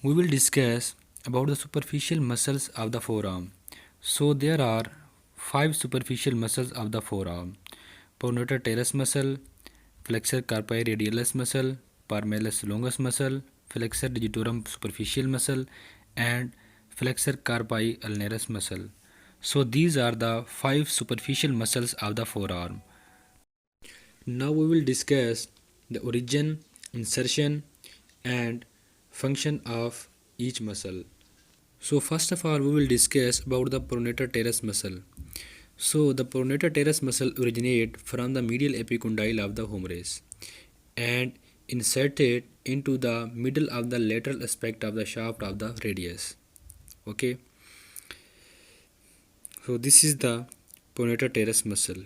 we will discuss about the superficial muscles of the forearm. So there are five superficial muscles of the forearm: pronator teres muscle, flexor carpi radialis muscle, palmaris longus muscle, flexor digitorum superficial muscle, and flexor carpi ulnaris muscle. So these are the five superficial muscles of the forearm. Now we will discuss the origin, insertion, and function of each muscle. So first of all, we will discuss about the pronator teres muscle. So the pronator teres muscle originate from the medial epicondyle of the humerus and inserted into the middle of the lateral aspect of the shaft of the radius. Okay. So this is the pronator teres muscle.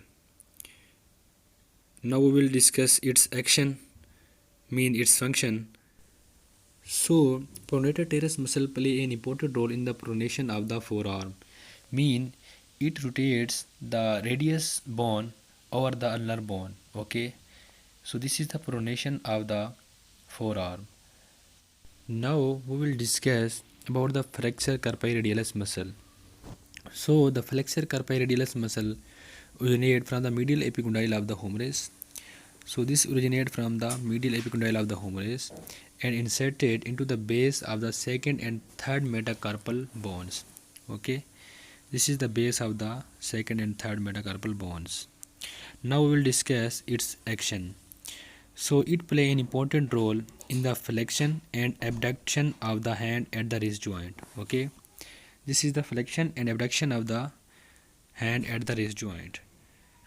Now we will discuss its action, mean its function. So, pronator teres muscle play an important role in the pronation of the forearm. Mean it rotates the radius bone over the ulnar bone. Okay. So this is the pronation of the forearm. Now we will discuss about the flexor carpi radialis muscle. So the flexor carpi radialis muscle originate from the medial epicondyle of the humerus. So this originated from the medial epicondyle of the humerus and inserted into the base of the second and third metacarpal bones. Okay, this is the base of the second and third metacarpal bones. Now we will discuss its action. So it play an important role in the flexion and abduction of the hand at the wrist joint. Okay, this is the flexion and abduction of the hand at the wrist joint.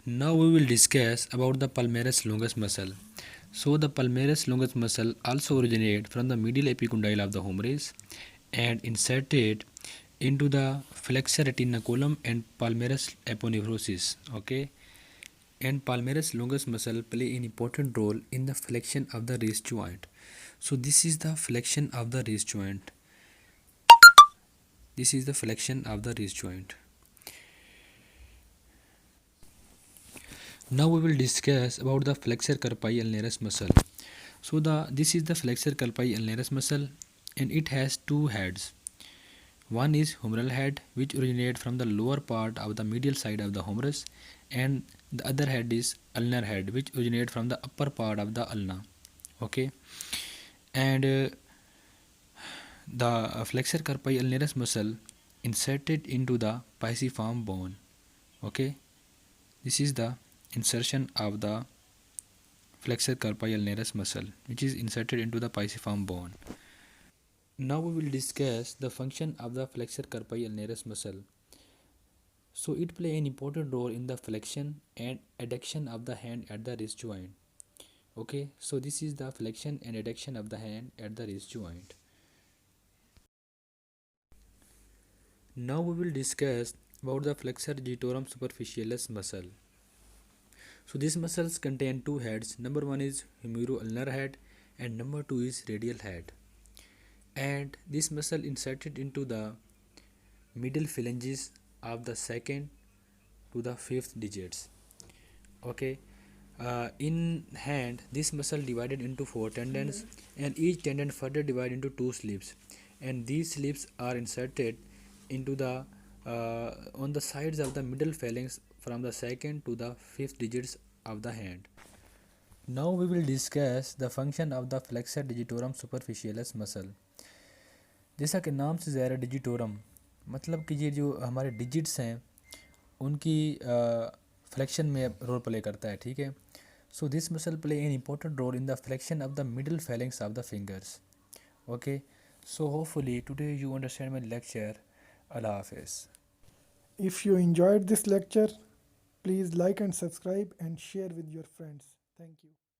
Now we will discuss about the palmaris longus muscle. So the palmaris longus muscle also originated from the medial epicondyle of the humerus and inserted into the flexor retinaculum and palmaris aponeurosis. Okay, and palmaris longus muscle play an important role in the flexion of the wrist joint. So this is the flexion of the wrist joint. This is the flexion of the wrist joint. Now we will discuss about the flexor carpi ulnaris muscle. So this is the flexor carpi ulnaris muscle and it has two heads. One is humeral head which originates from the lower part of the medial side of the humerus, and the other head is ulnar head which originates from the upper part of the ulna. Okay, and the flexor carpi ulnaris muscle inserted into the pisiform bone. Okay, this is the insertion of the flexor carpi ulnaris muscle which is inserted into the pisiform bone. Now we will discuss the function of the flexor carpi ulnaris muscle. So it play an important role in the flexion and adduction of the hand at the wrist joint. Okay, so this is the flexion and adduction of the hand at the wrist joint. Now we will discuss about the flexor digitorum superficialis muscle. So these muscles contain two heads. Number one is humero-ulnar head and number two is radial head. And this muscle inserted into the middle phalanges of the second to the fifth digits. Okay, in hand this muscle divided into four tendons and each tendon further divided into two slips, and these slips are inserted into the on the sides of the middle phalanx from the second to the fifth digits of the hand. Now we will discuss the function of the flexor digitorum superficialis muscle. जैसा कि नाम से ज़ाहिर है digitorum मतलब कि ये जो हमारे डिजिट्स हैं उनकी फ्लेक्शन में रोल प्ले करता है. ठीक है. So this muscle play an important role in the flexion of the middle phalanx of the fingers. Okay. So hopefully today you understand my lecture. Allah Hafiz. If you enjoyed this lecture, please like and subscribe and share with your friends. Thank you.